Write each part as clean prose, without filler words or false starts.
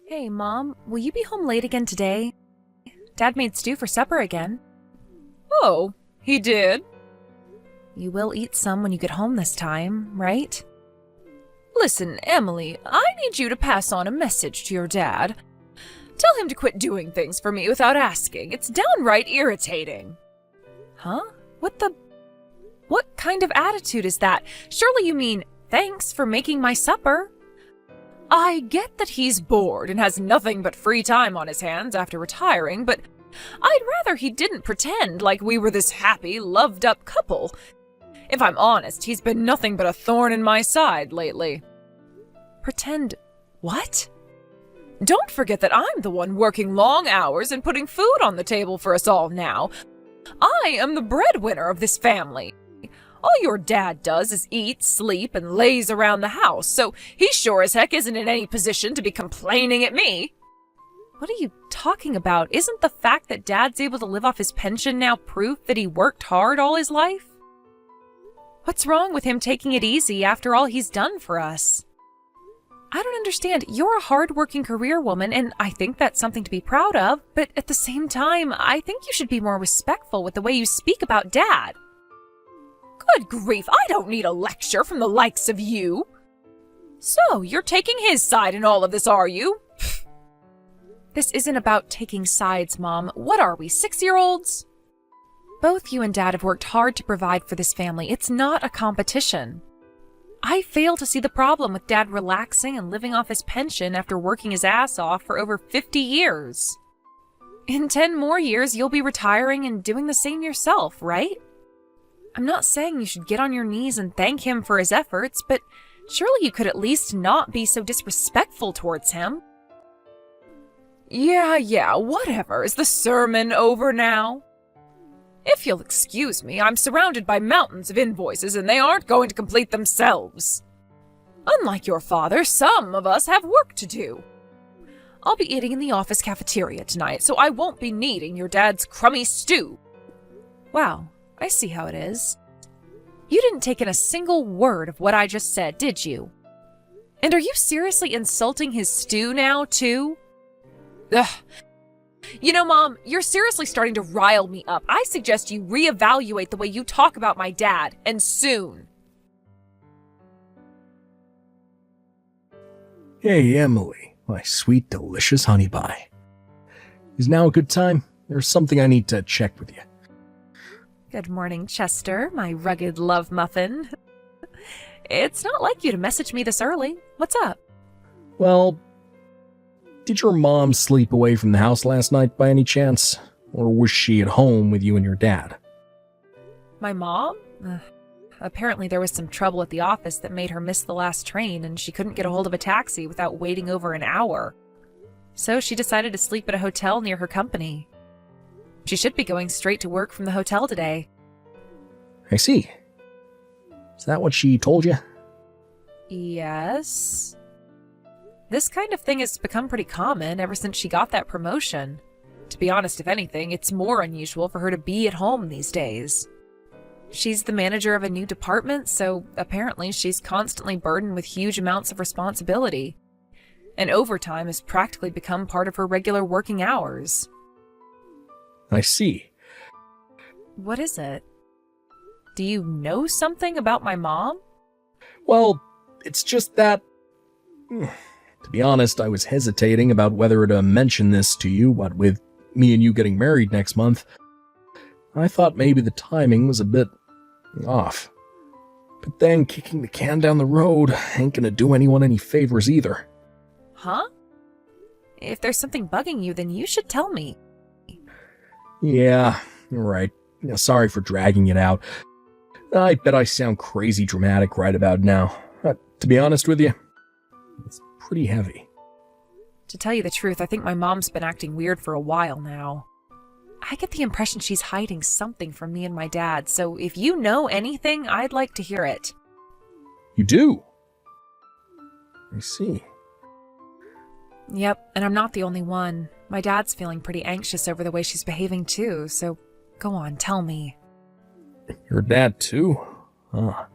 Hey, Mom, will you be home late again today? Dad made stew for supper again. Oh, he did? You will eat some when you get home this time, right? Listen, Emily, I need you to pass on a message to your dad. Tell him to quit doing things for me without asking. It's downright irritating. Huh? What kind of attitude is that? Surely you mean, thanks for making my supper. I get that he's bored and has nothing but free time on his hands after retiring, but I'd rather he didn't pretend like we were this happy, loved-up couple. If I'm honest, he's been nothing but a thorn in my side lately. Pretend what? Don't forget that I'm the one working long hours and putting food on the table for us all now. I am the breadwinner of this family. All your dad does is eat, sleep, and laze around the house, so he sure as heck isn't in any position to be complaining at me. What are you talking about? Isn't the fact that Dad's able to live off his pension now proof that he worked hard all his life? What's wrong with him taking it easy after all he's done for us? I don't understand. You're a hard-working career woman, and I think that's something to be proud of, but at the same time, I think you should be more respectful with the way you speak about Dad. Good grief, I don't need a lecture from the likes of you. So, you're taking his side in all of this, are you? This isn't about taking sides, Mom. What are we, 6-year-olds? Both you and Dad have worked hard to provide for this family. It's not a competition. I fail to see the problem with Dad relaxing and living off his pension after working his ass off for over 50 years. In 10 more years, you'll be retiring and doing the same yourself, right? I'm not saying you should get on your knees and thank him for his efforts, but surely you could at least not be so disrespectful towards him. Yeah, whatever. Is the sermon over now? If you'll excuse me, I'm surrounded by mountains of invoices and they aren't going to complete themselves. Unlike your father, some of us have work to do. I'll be eating in the office cafeteria tonight, so I won't be needing your dad's crummy stew. Wow, I see how it is. You didn't take in a single word of what I just said, did you? And are you seriously insulting his stew now, too? Ugh. You know, Mom, you're seriously starting to rile me up. I suggest you reevaluate the way you talk about my dad, and soon. Hey, Emily, my sweet, delicious honey pie. Is now a good time? There's something I need to check with you. Good morning, Chester, my rugged love muffin. It's not like you to message me this early. What's up? Well, did your mom sleep away from the house last night by any chance? Or was she at home with you and your dad? My mom? Apparently there was some trouble at the office that made her miss the last train, and she couldn't get a hold of a taxi without waiting over an hour. So she decided to sleep at a hotel near her company. She should be going straight to work from the hotel today. I see. Is that what she told you? Yes. This kind of thing has become pretty common ever since she got that promotion. To be honest, if anything, it's more unusual for her to be at home these days. She's the manager of a new department, so apparently she's constantly burdened with huge amounts of responsibility. And overtime has practically become part of her regular working hours. I see. What is it? Do you know something about my mom? Well, it's just that... To be honest, I was hesitating about whether to mention this to you, what with me and you getting married next month. I thought maybe the timing was a bit off. But then kicking the can down the road ain't gonna do anyone any favors either. Huh? If there's something bugging you, then you should tell me. Yeah, you're right. Sorry for dragging it out. I bet I sound crazy dramatic right about now. To be honest with you, it's pretty heavy. To tell you the truth, I think my mom's been acting weird for a while now. I get the impression she's hiding something from me and my dad, so if you know anything, I'd like to hear it. You do? I see. Yep, and I'm not the only one. My dad's feeling pretty anxious over the way she's behaving too, so go on, tell me. Your dad too? Huh.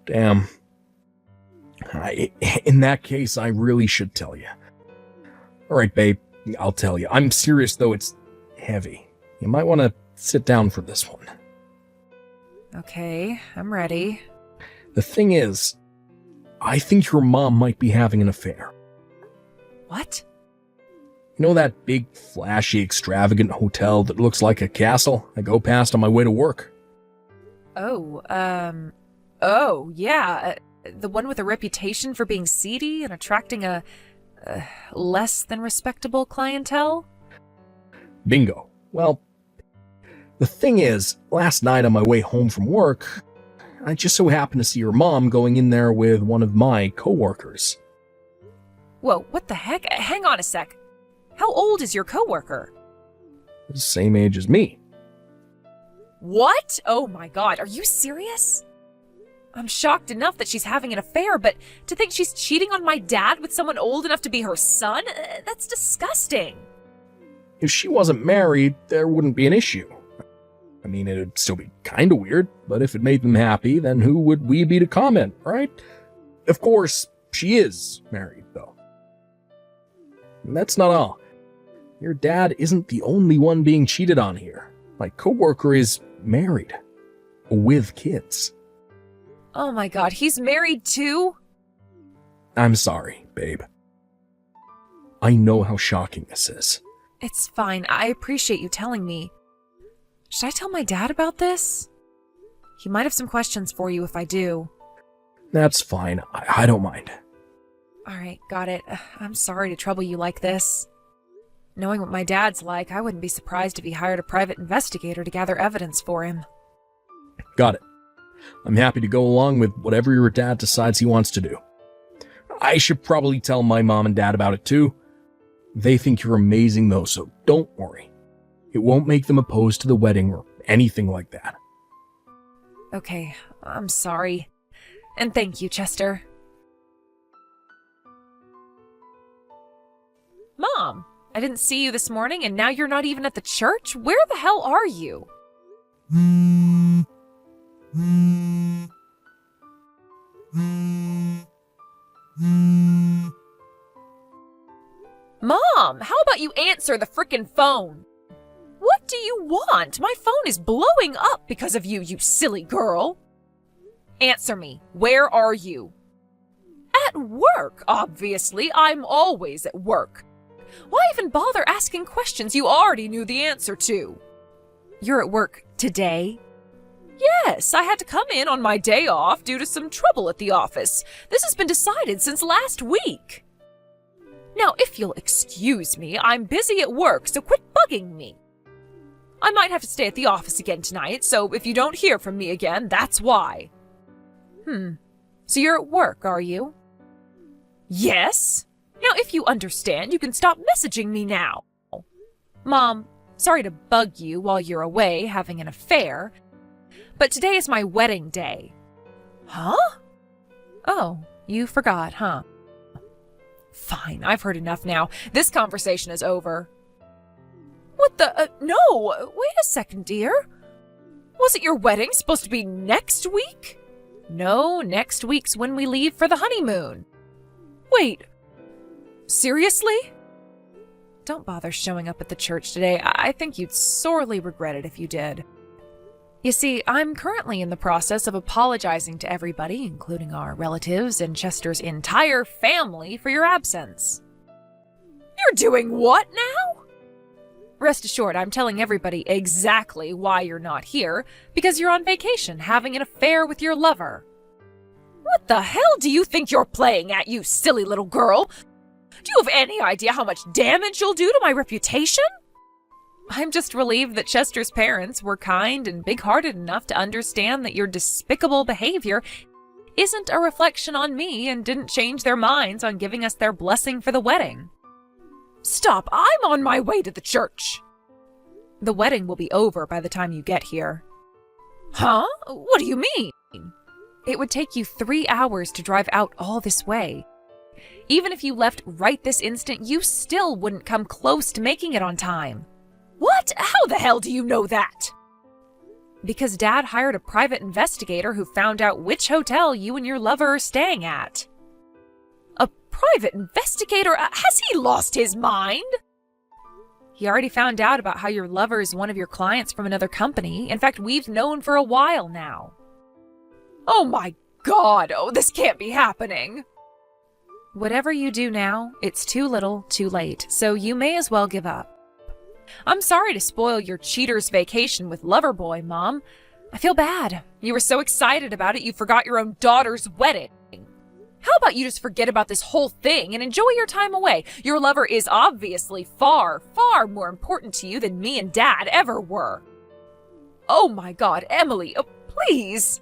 Damn. In that case, I really should tell you. Alright, babe, I'll tell you. I'm serious, though. It's heavy. You might want to sit down for this one. Okay, I'm ready. The thing is, I think your mom might be having an affair. What? You know that big, flashy, extravagant hotel that looks like a castle I go past on my way to work? Yeah. The one with a reputation for being seedy and attracting a less than respectable clientele? Bingo. Well, the thing is, last night on my way home from work, I just so happened to see your mom going in there with one of my coworkers. Whoa, what the heck? Hang on a sec. How old is your coworker? Same age as me. What? Oh my god, are you serious? I'm shocked enough that she's having an affair, but to think she's cheating on my dad with someone old enough to be her son? That's disgusting. If she wasn't married, there wouldn't be an issue. I mean, it'd still be kinda weird, but if it made them happy, then who would we be to comment, right? Of course, she is married, though. And that's not all. Your dad isn't the only one being cheated on here. My coworker is married. With kids. Oh my god, he's married too? I'm sorry, babe. I know how shocking this is. It's fine, I appreciate you telling me. Should I tell my dad about this? He might have some questions for you if I do. That's fine. I don't mind. Alright, got it. I'm sorry to trouble you like this. Knowing what my dad's like, I wouldn't be surprised if he hired a private investigator to gather evidence for him. Got it. I'm happy to go along with whatever your dad decides he wants to do. I should probably tell my mom and dad about it too. They think you're amazing though, so don't worry. It won't make them opposed to the wedding or anything like that. Okay, I'm sorry. And thank you, Chester. Mom, I didn't see you this morning and now you're not even at the church? Where the hell are you? Mom, how about you answer the frickin' phone? What do you want? My phone is blowing up because of you, you silly girl. Answer me. Where are you? At work, obviously. I'm always at work. Why even bother asking questions you already knew the answer to? You're at work today? Yes, I had to come in on my day off due to some trouble at the office. This has been decided since last week. Now, if you'll excuse me, I'm busy at work, so quit bugging me. I might have to stay at the office again tonight, so if you don't hear from me again, that's why. So you're at work, are you? Yes. Now, if you understand, you can stop messaging me now. Mom, sorry to bug you while you're away having an affair, but today is my wedding day. Huh? Oh, you forgot, huh? Fine, I've heard enough now. This conversation is over. What the? No! Wait a second, dear. Wasn't your wedding supposed to be next week? No, next week's when we leave for the honeymoon. Wait. Seriously? Don't bother showing up at the church today. I think you'd sorely regret it if you did. You see, I'm currently in the process of apologizing to everybody, including our relatives and Chester's entire family, for your absence. You're doing what now? Rest assured, I'm telling everybody exactly why you're not here, because you're on vacation having an affair with your lover. What the hell do you think you're playing at, you silly little girl? Do you have any idea how much damage you'll do to my reputation? I'm just relieved that Chester's parents were kind and big-hearted enough to understand that your despicable behavior isn't a reflection on me and didn't change their minds on giving us their blessing for the wedding. Stop! I'm on my way to the church! The wedding will be over by the time you get here. Huh? What do you mean? It would take you 3 hours to drive out all this way. Even if you left right this instant, you still wouldn't come close to making it on time. What? How the hell do you know that? Because Dad hired a private investigator who found out which hotel you and your lover are staying at. A private investigator? Has he lost his mind? He already found out about how your lover is one of your clients from another company. In fact, we've known for a while now. Oh my God! Oh, this can't be happening! Whatever you do now, it's too little, too late, so you may as well give up. I'm sorry to spoil your cheater's vacation with Loverboy, Mom. I feel bad. You were so excited about it you forgot your own daughter's wedding. How about you just forget about this whole thing and enjoy your time away? Your lover is obviously far, far more important to you than me and Dad ever were. Oh my God, Emily, please.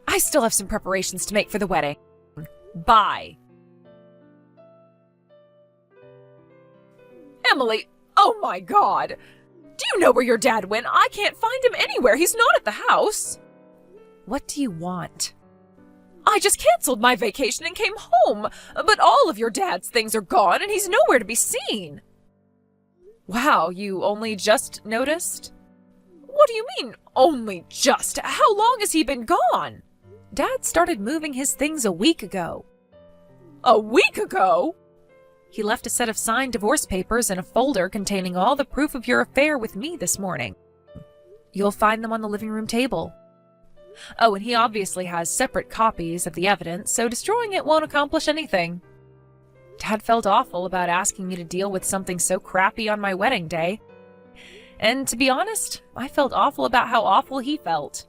I still have some preparations to make for the wedding. Bye. Emily, oh my God. Do you know where your dad went? I can't find him anywhere. He's not at the house. What do you want? I just canceled my vacation and came home, but all of your dad's things are gone and he's nowhere to be seen. Wow, you only just noticed? What do you mean, only just? How long has he been gone? Dad started moving his things a week ago. A week ago? He left a set of signed divorce papers in a folder containing all the proof of your affair with me this morning. You'll find them on the living room table. Oh, and he obviously has separate copies of the evidence, so destroying it won't accomplish anything. Dad felt awful about asking me to deal with something so crappy on my wedding day. And to be honest, I felt awful about how awful he felt.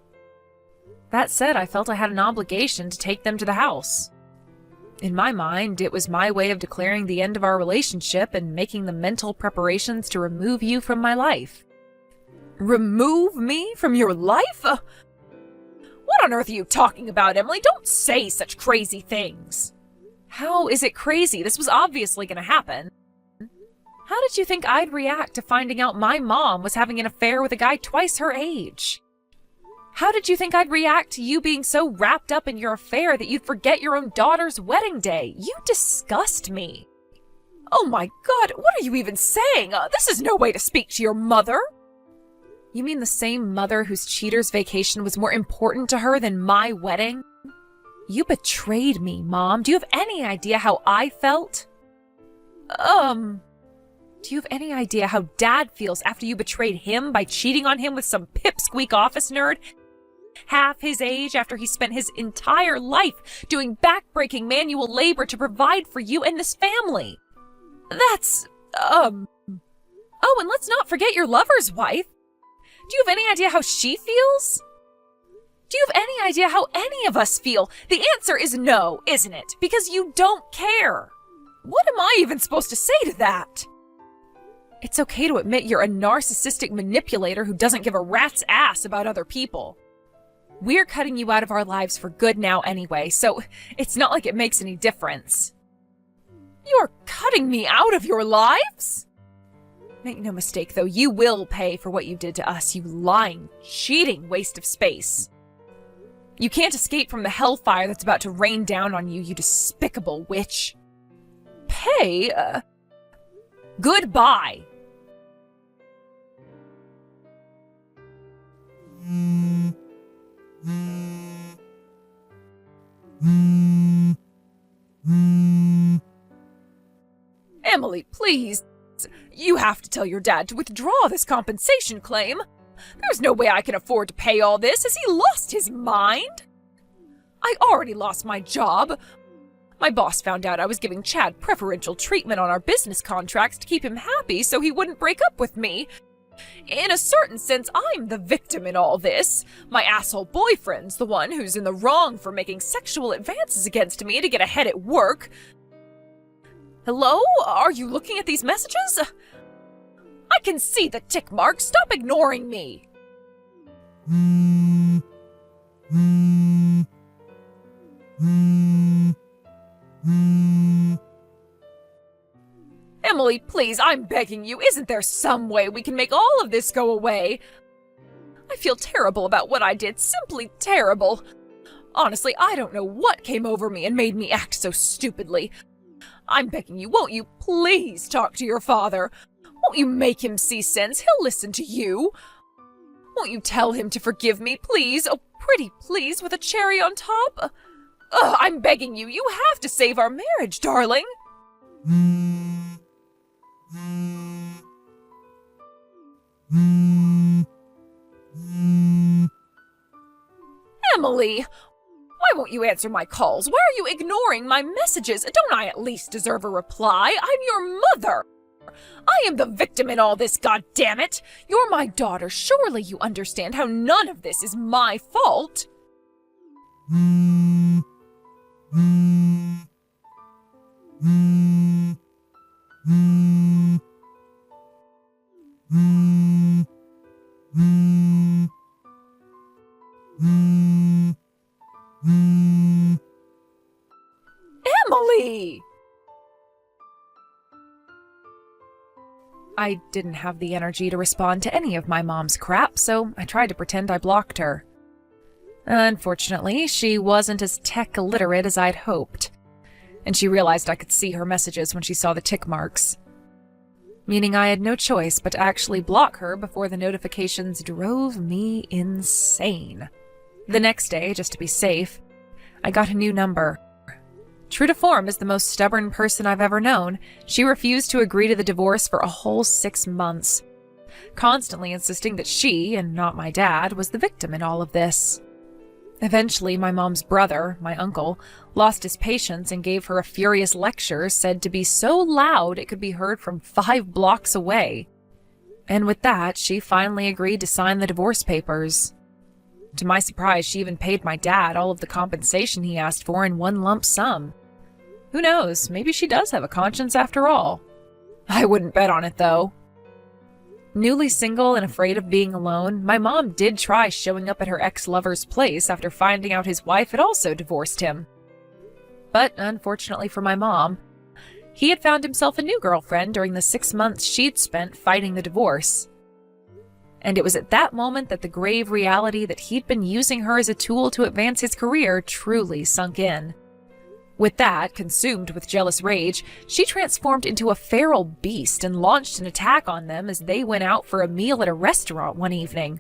That said, I felt I had an obligation to take them to the house. In my mind, it was my way of declaring the end of our relationship and making the mental preparations to remove you from my life. Remove me from your life? What on earth are you talking about, Emily? Don't say such crazy things. How is it crazy? This was obviously going to happen. How did you think I'd react to finding out my mom was having an affair with a guy twice her age? How did you think I'd react to you being so wrapped up in your affair that you'd forget your own daughter's wedding day? You disgust me. Oh my God, what are you even saying? This is no way to speak to your mother. You mean the same mother whose cheater's vacation was more important to her than my wedding? You betrayed me, Mom. Do you have any idea how I felt? Do you have any idea how Dad feels after you betrayed him by cheating on him with some pipsqueak office nerd? Half his age after he spent his entire life doing backbreaking manual labor to provide for you and this family. That's, Oh, and let's not forget your lover's wife. Do you have any idea how she feels? Do you have any idea how any of us feel? The answer is no, isn't it? Because you don't care. What am I even supposed to say to that? It's okay to admit you're a narcissistic manipulator who doesn't give a rat's ass about other people. We're cutting you out of our lives for good now anyway, so it's not like it makes any difference. You're cutting me out of your lives? Make no mistake, though, you will pay for what you did to us, you lying, cheating waste of space. You can't escape from the hellfire that's about to rain down on you, you despicable witch. Pay? Goodbye! Emily, please. You have to tell your dad to withdraw this compensation claim. There's no way I can afford to pay all this. Has he lost his mind? I already lost my job. My boss found out I was giving Chad preferential treatment on our business contracts to keep him happy so he wouldn't break up with me. In a certain sense, I'm the victim in all this. My asshole boyfriend's the one who's in the wrong for making sexual advances against me to get ahead at work. Hello? Are you looking at these messages? I can see the tick mark. Stop ignoring me. Emily, please, I'm begging you. Isn't there some way we can make all of this go away? I feel terrible about what I did. Simply terrible. Honestly, I don't know what came over me and made me act so stupidly. I'm begging you, won't you please talk to your father? Won't you make him see sense? He'll listen to you. Won't you tell him to forgive me, please? Oh, pretty please, with a cherry on top? Ugh, I'm begging you. You have to save our marriage, darling. Emily, why won't you answer my calls? Why are you ignoring my messages? Don't I at least deserve a reply? I'm your mother. I am the victim in all this, goddammit. You're my daughter. Surely you understand how none of this is my fault. Emily! I didn't have the energy to respond to any of my mom's crap, so I tried to pretend I blocked her. Unfortunately, she wasn't as tech illiterate as I'd hoped, and she realized I could see her messages when she saw the tick marks. Meaning I had no choice but to actually block her before the notifications drove me insane. The next day, just to be safe, I got a new number. True to form as the most stubborn person I've ever known, she refused to agree to the divorce for a whole 6 months, constantly insisting that she, and not my dad, was the victim in all of this. Eventually, my mom's brother, my uncle, lost his patience and gave her a furious lecture said to be so loud it could be heard from 5 blocks away. And with that, she finally agreed to sign the divorce papers. To my surprise, she even paid my dad all of the compensation he asked for in one lump sum. Who knows, maybe she does have a conscience after all. I wouldn't bet on it, though. Newly single and afraid of being alone, my mom did try showing up at her ex-lover's place after finding out his wife had also divorced him. But unfortunately for my mom, he had found himself a new girlfriend during the 6 months she'd spent fighting the divorce. And it was at that moment that the grave reality that he'd been using her as a tool to advance his career truly sunk in. With that, consumed with jealous rage, she transformed into a feral beast and launched an attack on them as they went out for a meal at a restaurant one evening.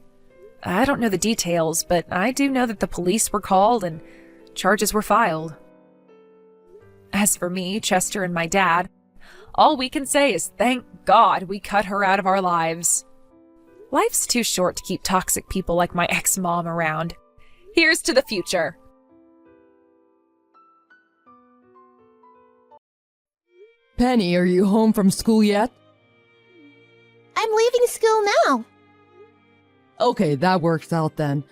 I don't know the details, but I do know that the police were called and charges were filed. As for me, Chester, and my dad, all we can say is thank God we cut her out of our lives. Life's too short to keep toxic people like my ex-mom around. Here's to the future. Penny, are you home from school yet? I'm leaving school now. Okay, that works out then.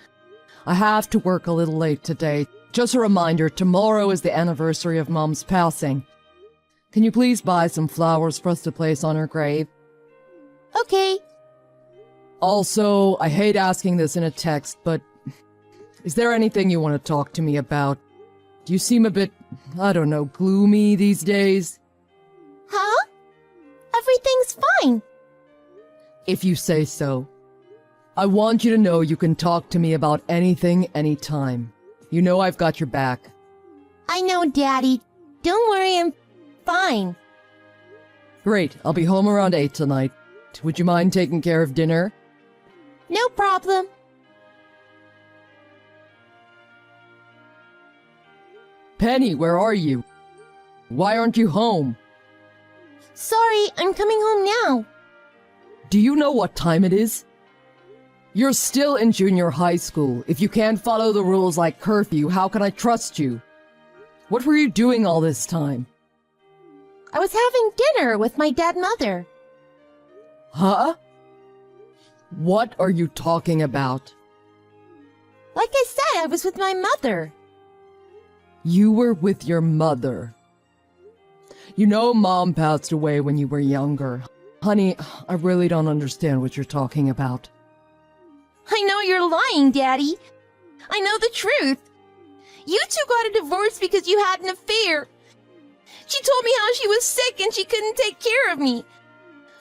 I have to work a little late today. Just a reminder, tomorrow is the anniversary of Mom's passing. Can you please buy some flowers for us to place on her grave? Okay. Also, I hate asking this in a text, but is there anything you want to talk to me about? You seem a bit, I don't know, gloomy these days. Huh? Everything's fine. If you say so. I want you to know you can talk to me about anything, anytime. You know I've got your back. I know, Daddy. Don't worry, I'm fine. Great, I'll be home around 8 tonight. Would you mind taking care of dinner? No problem. Penny, where are you? Why aren't you home? Sorry, I'm coming home now. Do you know what time it is? You're still in junior high school. If you can't follow the rules like curfew, how can I trust you? What were you doing all this time? I was having dinner with my dad and mother. Huh? What are you talking about? Like I said, I was with my mother. You were with your mother. You know Mom passed away when you were younger. Honey, I really don't understand what you're talking about. I know you're lying, Daddy. I know the truth. You two got a divorce because you had an affair. She told me how she was sick and she couldn't take care of me.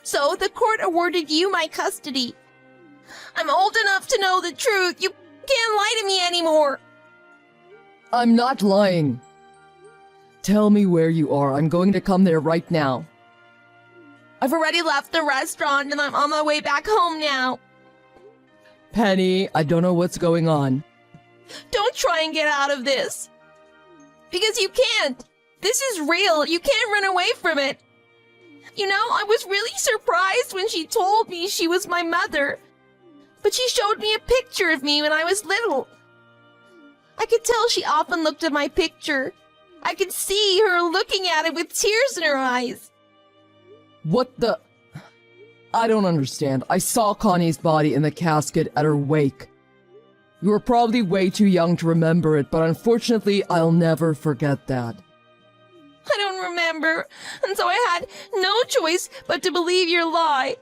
So the court awarded you my custody. I'm old enough to know the truth. You can't lie to me anymore. I'm not lying. Tell me where you are. I'm going to come there right now. I've already left the restaurant and I'm on my way back home now. Penny, I don't know what's going on. Don't try and get out of this. Because you can't. This is real. You can't run away from it. You know, I was really surprised when she told me she was my mother. But she showed me a picture of me when I was little. I could tell she often looked at my picture. I could see her looking at it with tears in her eyes. What the... I don't understand. I saw Connie's body in the casket at her wake. You were probably way too young to remember it, but unfortunately, I'll never forget that. I don't remember, and so I had no choice but to believe your lie.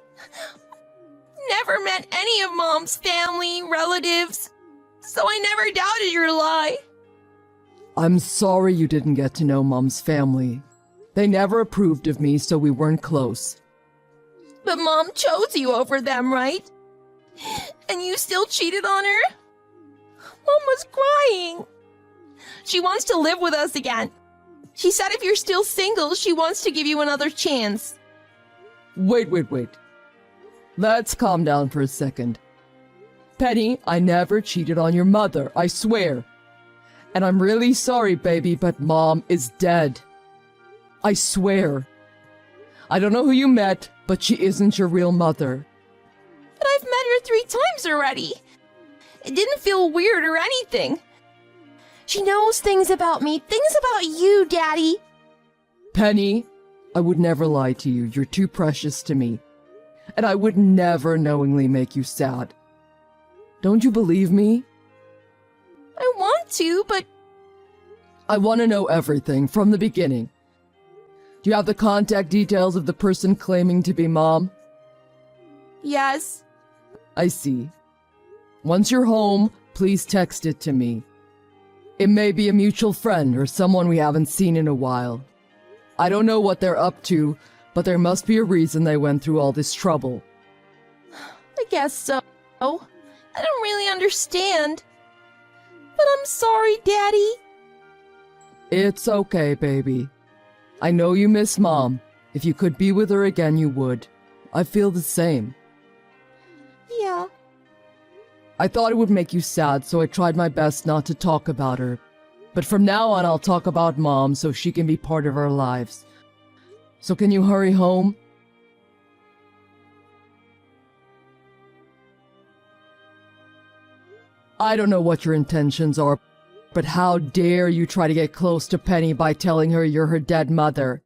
Never met any of Mom's family, relatives, so I never doubted your lie. I'm sorry you didn't get to know Mom's family. They never approved of me, so we weren't close. But Mom chose you over them, right? And you still cheated on her? Mom was crying. She wants to live with us again. She said if you're still single, she wants to give you another chance. Wait. Let's calm down for a second. Penny, I never cheated on your mother, I swear. And I'm really sorry, baby, but Mom is dead. I swear. I don't know who you met, but she isn't your real mother. But I've met her 3 times already. It didn't feel weird or anything. She knows things about me, things about you, Daddy. Penny, I would never lie to you. You're too precious to me. And I would never knowingly make you sad. Don't you believe me? I want to, but... I want to know everything from the beginning. Do you have the contact details of the person claiming to be Mom? Yes. I see. Once you're home, please text it to me. It may be a mutual friend or someone we haven't seen in a while. I don't know what they're up to, but there must be a reason they went through all this trouble. I guess so. I don't really understand. But I'm sorry, Daddy. It's okay, baby. I know you miss Mom. If you could be with her again, you would. I feel the same. Yeah. I thought it would make you sad, so I tried my best not to talk about her. But from now on, I'll talk about Mom so she can be part of our lives. So can you hurry home? I don't know what your intentions are, but how dare you try to get close to Penny by telling her you're her dead mother?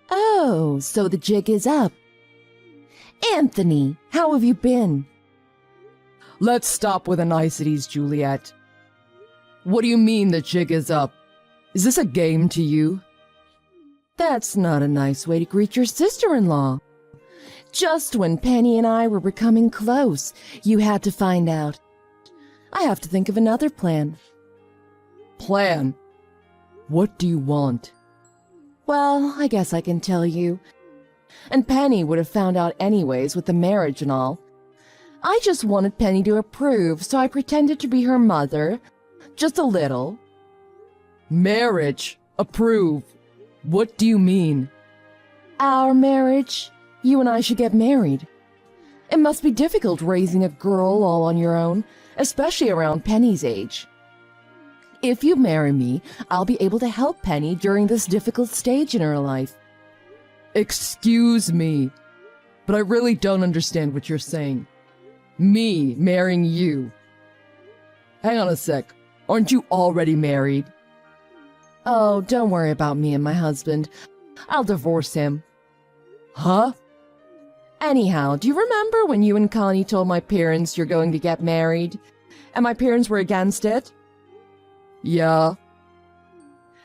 Oh, so the jig is up. Anthony, how have you been? Let's stop with the niceties, Juliet. What do you mean the jig is up? Is this a game to you? That's not a nice way to greet your sister-in-law. Just when Penny and I were becoming close, you had to find out. I have to think of another plan. Plan? What do you want? Well, I guess I can tell you. And Penny would have found out anyways with the marriage and all. I just wanted Penny to approve, so I pretended to be her mother. Just a little. Marriage? Approve? What do you mean? Our marriage. You and I should get married. It must be difficult raising a girl all on your own, especially around Penny's age. If you marry me, I'll be able to help Penny during this difficult stage in her life. Excuse me, but I really don't understand what you're saying. Me marrying you. Hang on a sec. Aren't you already married? Oh, don't worry about me and my husband. I'll divorce him. Huh? Anyhow, do you remember when you and Connie told my parents you're going to get married? And my parents were against it? Yeah.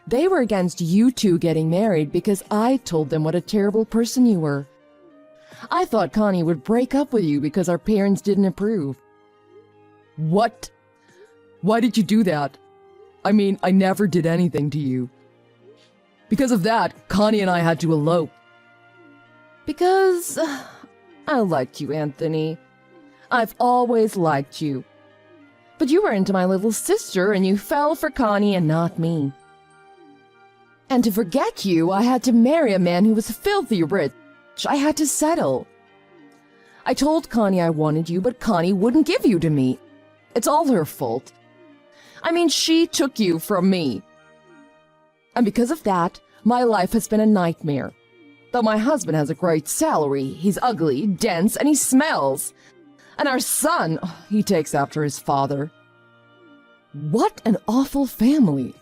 They were against you two getting married because I told them what a terrible person you were. I thought Connie would break up with you because our parents didn't approve. What? Why did you do that? I mean, I never did anything to you. Because of that, Connie and I had to elope. Because I liked you, Anthony. I've always liked you. But you were into my little sister and you fell for Connie and not me. And to forget you, I had to marry a man who was filthy rich. I had to settle. I told Connie I wanted you, but Connie wouldn't give you to me. It's all her fault. I mean, she took you from me. And because of that, my life has been a nightmare. Though my husband has a great salary, he's ugly, dense, and he smells. And our son, he takes after his father. What an awful family.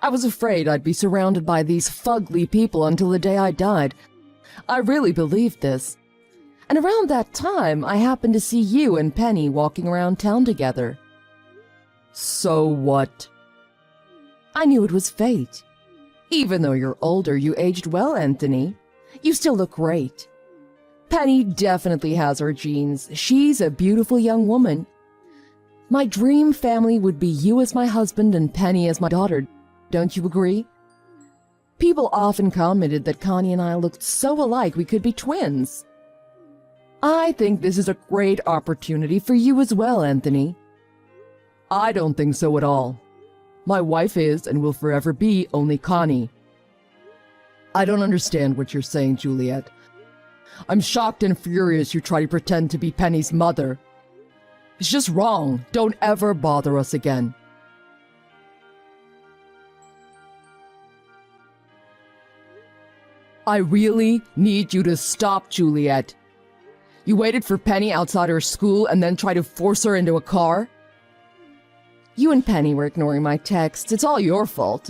I was afraid I'd be surrounded by these fugly people until the day I died. I really believed this. And around that time, I happened to see you and Penny walking around town together. So what? I knew it was fate. Even though you're older, you aged well, Anthony. You still look great. Penny definitely has her genes. She's a beautiful young woman. My dream family would be you as my husband and Penny as my daughter. Don't you agree? People often commented that Connie and I looked so alike we could be twins. I think this is a great opportunity for you as well, Anthony. I don't think so at all. My wife is and will forever be only Connie. I don't understand what you're saying, Juliet. I'm shocked and furious you try to pretend to be Penny's mother. It's just wrong. Don't ever bother us again. I really need you to stop, Juliet. You waited for Penny outside her school and then tried to force her into a car? You and Penny were ignoring my texts. It's all your fault.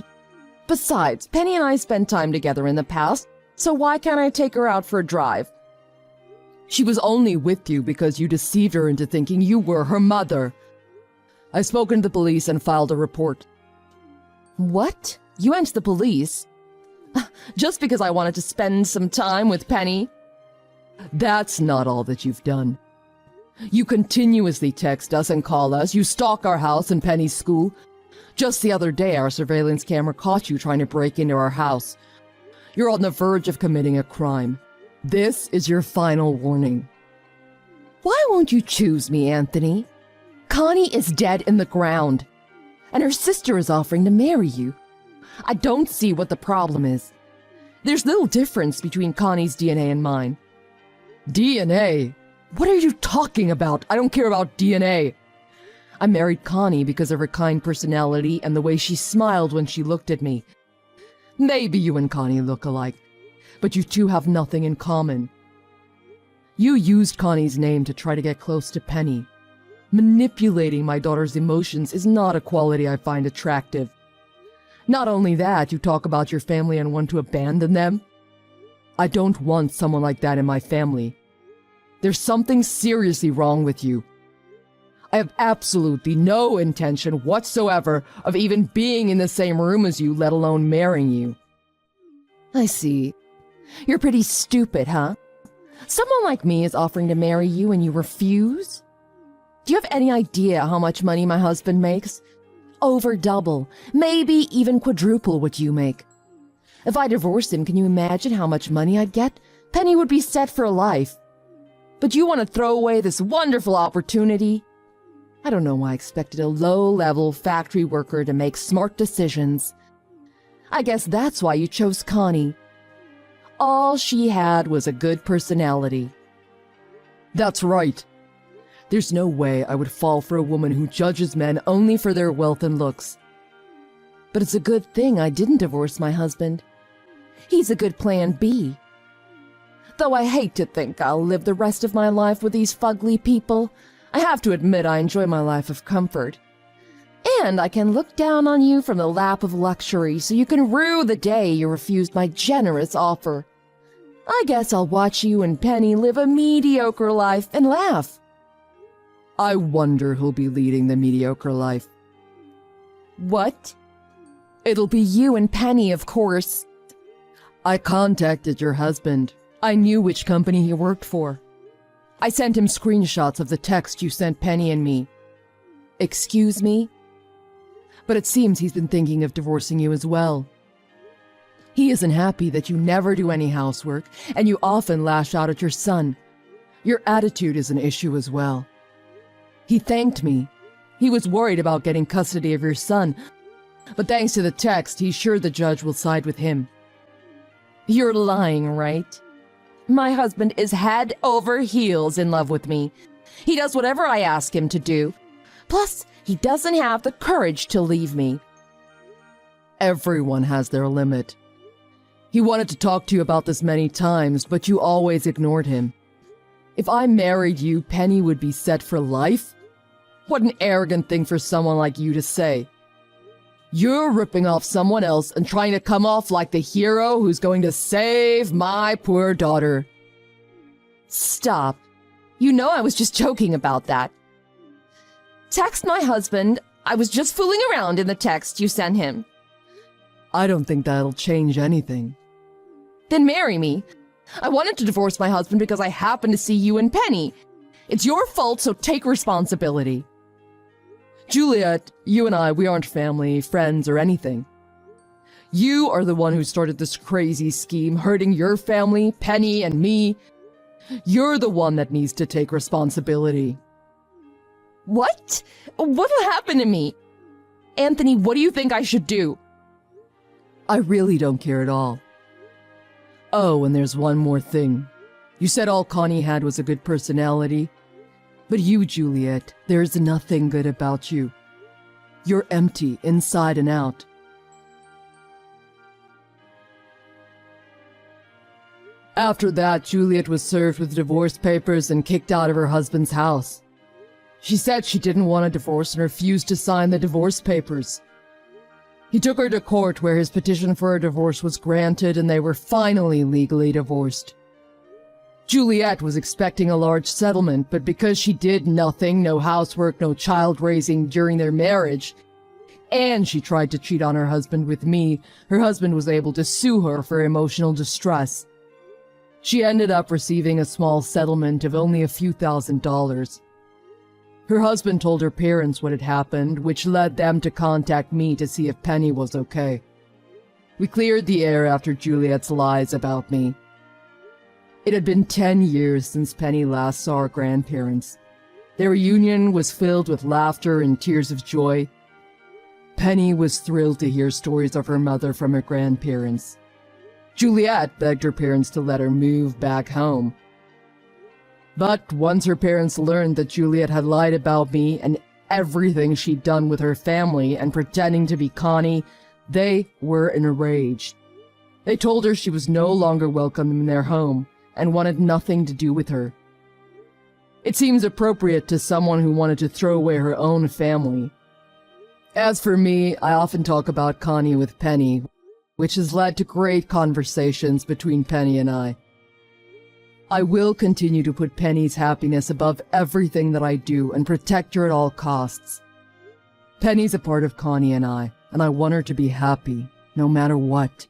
Besides, Penny and I spent time together in the past, so why can't I take her out for a drive? She was only with you because you deceived her into thinking you were her mother. I've spoken to the police and filed a report. What? You went to the police? Just because I wanted to spend some time with Penny? That's not all that you've done. You continuously text us and call us. You stalk our house and Penny's school. Just the other day, our surveillance camera caught you trying to break into our house. You're on the verge of committing a crime. This is your final warning. Why won't you choose me, Anthony? Connie is dead in the ground, and her sister is offering to marry you. I don't see what the problem is. There's little difference between Connie's DNA and mine. DNA? What are you talking about? I don't care about DNA. I married Connie because of her kind personality and the way she smiled when she looked at me. Maybe you and Connie look alike, but you two have nothing in common. You used Connie's name to try to get close to Penny. Manipulating my daughter's emotions is not a quality I find attractive. Not only that, you talk about your family and want to abandon them. I don't want someone like that in my family. There's something seriously wrong with you. I have absolutely no intention whatsoever of even being in the same room as you, let alone marrying you. I see. You're pretty stupid, huh? Someone like me is offering to marry you and you refuse? Do you have any idea how much money my husband makes? Over double, maybe even quadruple what you make. If I divorced him, can you imagine how much money I'd get? Penny would be set for life. But you want to throw away this wonderful opportunity? I don't know why I expected a low-level factory worker to make smart decisions. I guess that's why you chose Connie. All she had was a good personality. That's right. There's no way I would fall for a woman who judges men only for their wealth and looks. But it's a good thing I didn't divorce my husband. He's a good plan B. Though I hate to think I'll live the rest of my life with these fugly people, I have to admit I enjoy my life of comfort. And I can look down on you from the lap of luxury so you can rue the day you refused my generous offer. I guess I'll watch you and Penny live a mediocre life and laugh. I wonder who'll be leading the mediocre life. What? It'll be you and Penny, of course. I contacted your husband. I knew which company he worked for. I sent him screenshots of the text you sent Penny and me. Excuse me? But it seems he's been thinking of divorcing you as well. He isn't happy that you never do any housework, and you often lash out at your son. Your attitude is an issue as well. He thanked me. He was worried about getting custody of your son, but thanks to the text, he's sure the judge will side with him. You're lying, right? My husband is head over heels in love with me. He does whatever I ask him to do. Plus, he doesn't have the courage to leave me. Everyone has their limit. He wanted to talk to you about this many times, but you always ignored him. If I married you, Penny would be set for life? What an arrogant thing for someone like you to say. You're ripping off someone else and trying to come off like the hero who's going to save my poor daughter. Stop. You know I was just joking about that. Text my husband. I was just fooling around in the text you sent him. I don't think that'll change anything. Then marry me. I wanted to divorce my husband because I happened to see you and Penny. It's your fault, so take responsibility. Juliet, you and I, we aren't family, friends, or anything. You are the one who started this crazy scheme, hurting your family, Penny, and me. You're the one that needs to take responsibility. What? What'll happen to me? Anthony, what do you think I should do? I really don't care at all. Oh, and there's one more thing. You said all Connie had was a good personality. But you, Juliet, there's nothing good about you. You're empty, inside and out. After that, Juliet was served with divorce papers and kicked out of her husband's house. She said she didn't want a divorce and refused to sign the divorce papers. He took her to court where his petition for a divorce was granted and they were finally legally divorced. Juliet was expecting a large settlement, but because she did nothing, no housework, no child raising during their marriage, and she tried to cheat on her husband with me, her husband was able to sue her for emotional distress. She ended up receiving a small settlement of only a few $1,000s. Her husband told her parents what had happened, which led them to contact me to see if Penny was okay. We cleared the air after Juliet's lies about me. It had been 10 years since Penny last saw her grandparents. Their reunion was filled with laughter and tears of joy. Penny was thrilled to hear stories of her mother from her grandparents. Juliet begged her parents to let her move back home. But once her parents learned that Juliet had lied about me and everything she'd done with her family and pretending to be Connie, they were enraged. They told her she was no longer welcome in their home and wanted nothing to do with her. It seems appropriate to someone who wanted to throw away her own family. As for me, I often talk about Connie with Penny, which has led to great conversations between Penny and I. I will continue to put Penny's happiness above everything that I do and protect her at all costs. Penny's a part of Connie and I want her to be happy, no matter what.